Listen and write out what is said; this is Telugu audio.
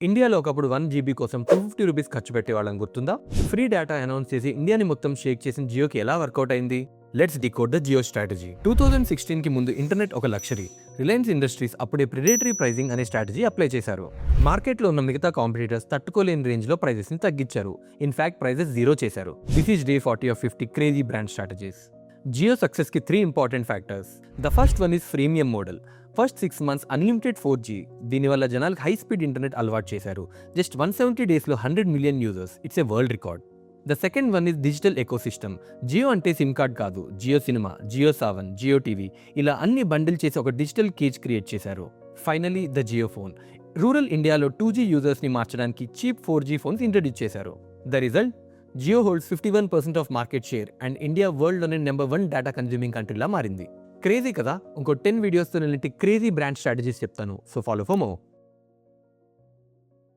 ఇండియాలో ఒకప్పుడు 1 జీబీ కోసం ₹250 ఖర్చు పెట్టేవాళ్ళని గుర్తుందా? ఫ్రీ డేటా అనౌన్స్ చేసి ఇండియాని మొత్తం షేక్ చేసిన జియోకి ఎలా వర్కౌట్ అయింది? Let's decode the Jio strategy. 2016కి ముందు ఇంటర్నెట్ ఒక లక్షరీ. రిలయన్స్ ఇండస్ట్రీస్ అప్పుడే ప్రిడేటరీ ప్రైజింగ్ అనే స్ట్రాటజీ అప్లై చేశారు. మార్కెట్లో ఉన్న మిగతా కాంపిటీటర్స్ తట్టుకోలేని రేంజ్లో ప్రైజెస్ని తగ్గించారు. ఇన్ఫాక్ట్ ప్రైజెస్ జీరో చేశారు. This is day 40 of 50 crazy brand strategies. Jio సక్సెస్కి 3 important factors. The first one is freemium model. First 6 months unlimited 4G. దీనివల్ల జనాలకు హై స్పీడ్ ఇంటర్నెట్ అలవాటు చేశారు. జస్ట్ 170 డేస్లో 100 million users. It's a world record. The second one is digital ecosystem. Jio అంటే సిమ్ కార్డ్ కాదు, జియో సినిమా, జియో సావన్, జియో టీవీ ఇలా అన్ని బండిల్ చేసి ఒక డిజిటల్ కేజ్ క్రియేట్ చేశారు. Finally the Jio phone. Rural ఇండియాలో 2G యూజర్స్ని మార్చడానికి చీప్ 4G ఫోన్స్ ఇంట్రడ్యూస్ చేశారు. The result, Jio holds 51% of market share and India వరల్డ్లోనే నెంబర్ 1 డేటా కన్జ్యూమింగ్ కంట్రీలా మారింది. క్రేజీ కదా. ఇంకో 10 వీడియోస్తో నేను క్రేజీ బ్రాండ్ స్ట్రాటజీస్ చెప్తాను. So follow for more.